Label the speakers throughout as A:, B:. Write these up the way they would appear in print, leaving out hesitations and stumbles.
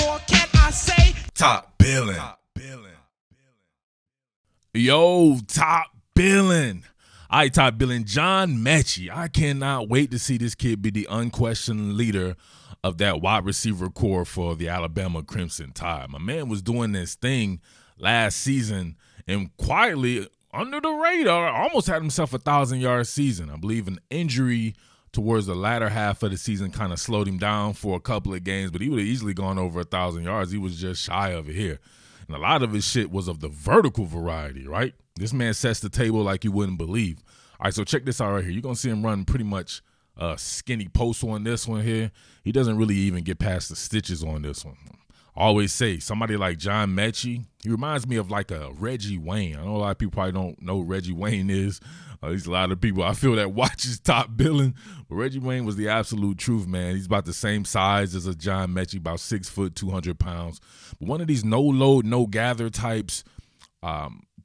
A: more can I say?
B: Top Billin. Yo, Top Billin. All right, Top Billin. John Metchie. I cannot wait to see this kid be the unquestioned leader of that wide receiver core for the Alabama Crimson Tide. My man was doing this thing last season and quietly under the radar almost had himself a 1,000-yard season. I believe an injury towards the latter half of the season kind of slowed him down for a couple of games, but he would have easily gone over 1,000 yards. He was just shy of it here. And a lot of his shit was of the vertical variety, right? This man sets the table like you wouldn't believe. All right, so check this out right here. You're going to see him run pretty much skinny post on this one here. He doesn't really even get past the stitches on this one. I always say somebody like John Metchie, he reminds me of like a Reggie Wayne. I know a lot of people probably don't know who Reggie Wayne is. There's a lot of people I feel that watches Top Billin, but Reggie Wayne was the absolute truth, man. He's about the same size as a John Metchie, about 6 foot, 200 pounds. But one of these no load, no gather types,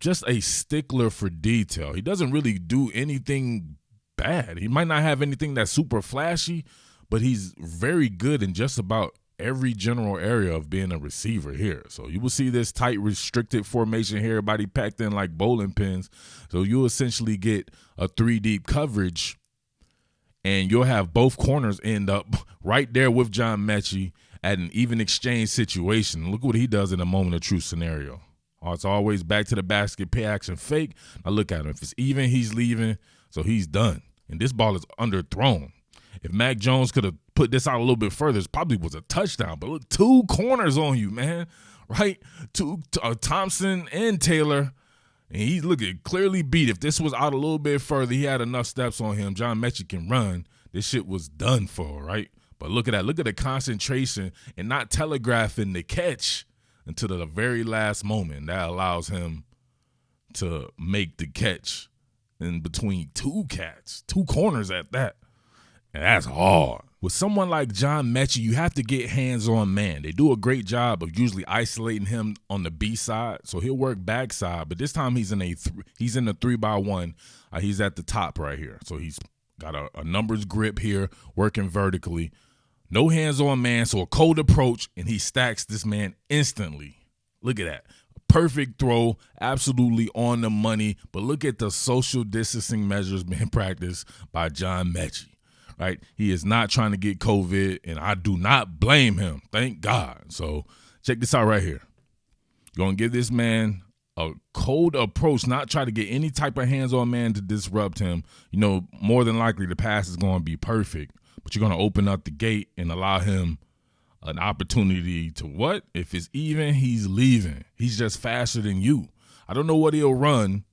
B: just a stickler for detail. He doesn't really do anything bad. He might not have anything that's super flashy, but he's very good in just about every general area of being a receiver here. So you will see this tight, restricted formation here, everybody packed in like bowling pins. So you'll essentially get a 3-deep coverage, and you'll have both corners end up right there with John Metchie at an even exchange situation. Look what he does in a moment of truth scenario. It's always back to the basket, pay action, fake. Now look at him. If it's even, he's leaving, so he's done. And this ball is underthrown. If Mac Jones could have put this out a little bit further, it probably was a touchdown. But look, 2 corners on you, man, right? Thompson and Taylor, and he's looking clearly beat. If this was out a little bit further, he had enough steps on him. John Metchie can run. This shit was done for, right? But look at that. Look at the concentration and not telegraphing the catch until the very last moment. That allows him to make the catch in between 2 cats, 2 corners at that. And that's hard. With someone like John Metchie, you have to get hands-on man. They do a great job of usually isolating him on the B side, so he'll work backside. But this time he's in the 3x1. He's at the top right here, so he's got a numbers grip here, working vertically. No hands-on man, so a cold approach, and he stacks this man instantly. Look at that. Perfect throw, absolutely on the money. But look at the social distancing measures being practiced by John Metchie. Right, he is not trying to get COVID, and I do not blame him. Thank God. So check this out right here. You're gonna give this man a cold approach, not try to get any type of hands-on man to disrupt him. You know, more than likely the pass is going to be perfect, but you're gonna open up the gate and allow him an opportunity to what? If it's even, he's leaving. He's just faster than you. I don't know what he'll run.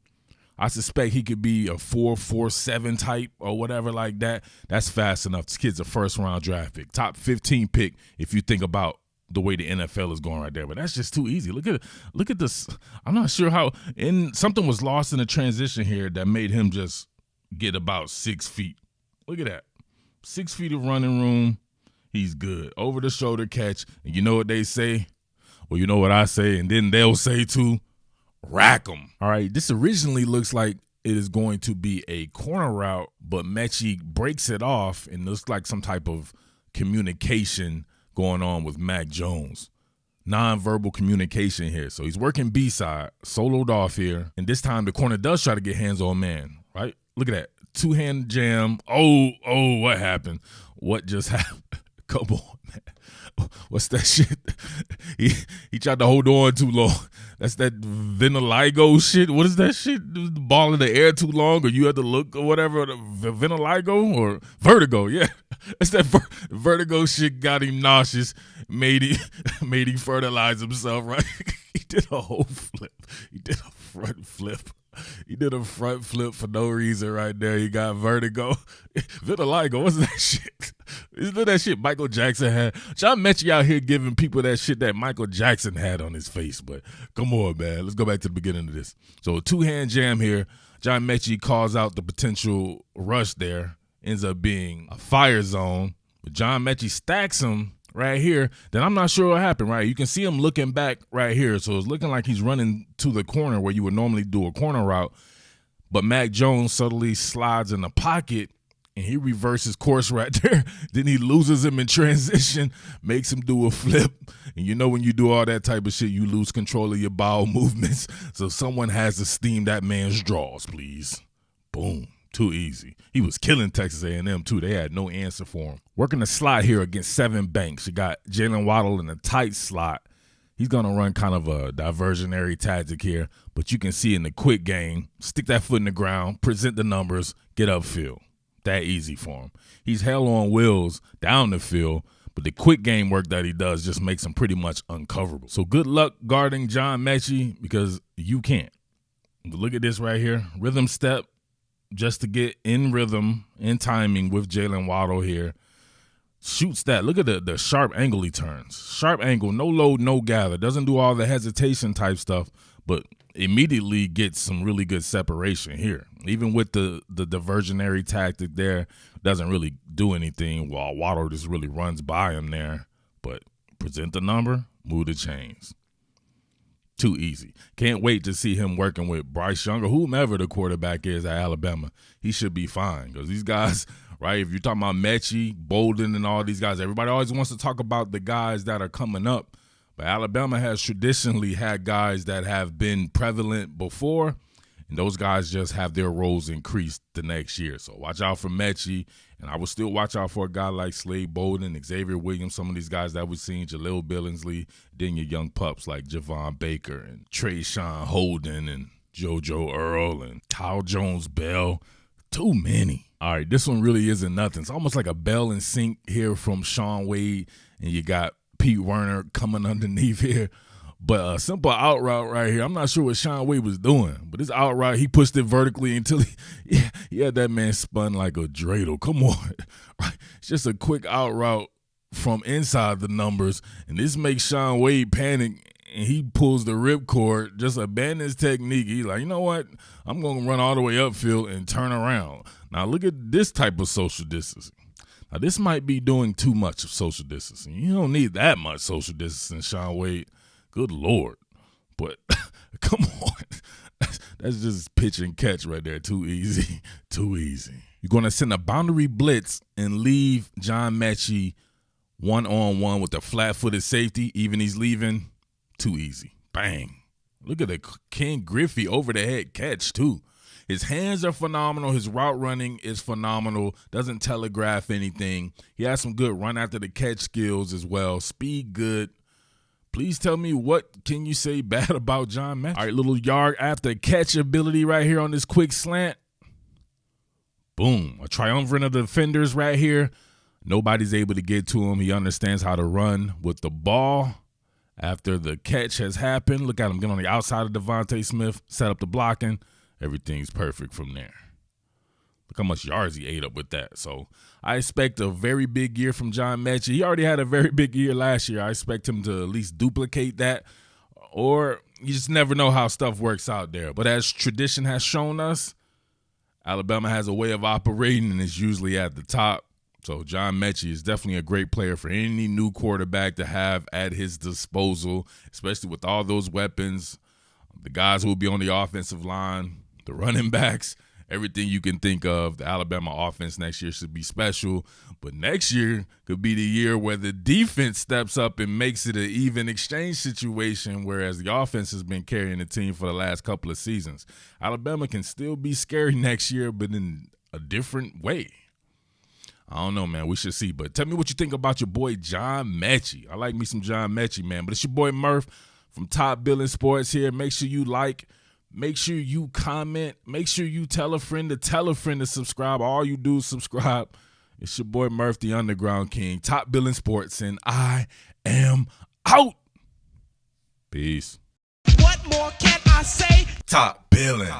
B: I suspect he could be a 4.47 type or whatever like that. That's fast enough. This kid's a first-round draft pick, top 15 pick if you think about the way the NFL is going right there. But that's just too easy. Look at this. I'm not sure how. Something was lost in the transition here that made him just get about 6 feet. Look at that. 6 feet of running room. He's good. Over-the-shoulder catch. And you know what they say? Well, you know what I say, and then they'll say too. Rack them. All right, this originally looks like it is going to be a corner route, but Metchie breaks it off and looks like some type of communication going on with Mac Jones. Nonverbal communication here. So he's working B-side, soloed off here, and this time the corner does try to get hands-on man, right? Look at that. 2-hand jam. Oh, what happened? What just happened? Come on, man. What's that shit? He tried to hold on too long. That's that vitiligo shit. What is that shit? The ball in the air too long, or you had to look or whatever. Vitiligo or vertigo? Yeah, that's that vertigo shit. Got him nauseous. Made him fertilize himself. Right? He did a whole flip. He did a front flip. He did a front flip for no reason right there. He got vertigo. Vitiligo, what's that shit? Isn't that shit Michael Jackson had? John Metchie out here giving people that shit that Michael Jackson had on his face. But come on, man. Let's go back to the beginning of this. So a 2-hand jam here. John Metchie calls out the potential rush there. Ends up being a fire zone. But John Metchie stacks him right here, then I'm not sure what happened, right? You can see him looking back right here. So it's looking like he's running to the corner where you would normally do a corner route. But Mac Jones subtly slides in the pocket and he reverses course right there. Then he loses him in transition, makes him do a flip. And you know when you do all that type of shit, you lose control of your bowel movements. So someone has to steam that man's draws, please. Boom. Too easy. He was killing Texas A&M, too. They had no answer for him. Working the slot here against 7 Banks. You got Jalen Waddle in a tight slot. He's going to run kind of a diversionary tactic here, but you can see in the quick game, stick that foot in the ground, present the numbers, get upfield. That easy for him. He's hell on wheels down the field, but the quick game work that he does just makes him pretty much uncoverable. So good luck guarding John Metchie because you can't. But look at this right here. Rhythm step just to get in rhythm, in timing with Jalen Waddle here. Shoots that. Look at the sharp angle he turns. Sharp angle, no load, no gather. Doesn't do all the hesitation type stuff, but immediately gets some really good separation here. Even with the diversionary tactic there, doesn't really do anything while Waddle just really runs by him there. But present the number, move the chains. Too easy. Can't wait to see him working with Bryce Young or whomever the quarterback is at Alabama. He should be fine because these guys, right, if you're talking about Metchie, Bolden, and all these guys, everybody always wants to talk about the guys that are coming up. But Alabama has traditionally had guys that have been prevalent before, and those guys just have their roles increased the next year. So watch out for Metchie, and I would still watch out for a guy like Slade Bolden, Xavier Williams, some of these guys that we've seen, Jaleel Billingsley, then your young pups like Javon Baker and Trayshawn Holden and JoJo Earl and Kyle Jones-Bell. Too many. All right, this one really isn't nothing. It's almost like a bell and sync here from Shaun Wade, and you got Pete Werner coming underneath here. But a simple out route right here. I'm not sure what Shaun Wade was doing, but this out route, he pushed it vertically until he had that man spun like a dreidel. Come on. Right? It's just a quick out route from inside the numbers, and this makes Shaun Wade panic, and he pulls the ripcord, just abandons technique. He's like, you know what? I'm going to run all the way upfield and turn around. Now look at this type of social distancing. Now this might be doing too much of social distancing. You don't need that much social distancing, Shaun Wade. Good Lord. But come on. That's just pitch and catch right there. Too easy. Too easy. You're going to send a boundary blitz and leave John Metchie one-on-one with a flat-footed safety, even he's leaving. Too easy. Bang. Look at the Ken Griffey over-the-head catch, too. His hands are phenomenal. His route running is phenomenal. Doesn't telegraph anything. He has some good run after the catch skills as well. Speed good. Please tell me, what can you say bad about John Metchie? All right, little yard after catch ability right here on this quick slant. Boom. A triumvirate of defenders right here. Nobody's able to get to him. He understands how to run with the ball after the catch has happened. Look at him get on the outside of Devontae Smith, set up the blocking. Everything's perfect from there. Look how much yards he ate up with that. So I expect a very big year from John Metchie. He already had a very big year last year. I expect him to at least duplicate that, or you just never know how stuff works out there. But as tradition has shown us, Alabama has a way of operating, and it's usually at the top. So John Metchie is definitely a great player for any new quarterback to have at his disposal, especially with all those weapons, the guys who will be on the offensive line, the running backs, everything you can think of. The Alabama offense next year should be special, but next year could be the year where the defense steps up and makes it an even exchange situation, whereas the offense has been carrying the team for the last couple of seasons. Alabama can still be scary next year, but in a different way. I don't know, man. We should see. But tell me what you think about your boy John Metchie. I like me some John Metchie, man. But it's your boy Murph from Top Billin Sports here. Make sure you like. Make sure you comment. Make sure you tell a friend to subscribe. All you do is subscribe. It's your boy Murph, the Underground King. Top Billin Sports, and I am out. Peace.
A: What more can I say?
B: Top Billin.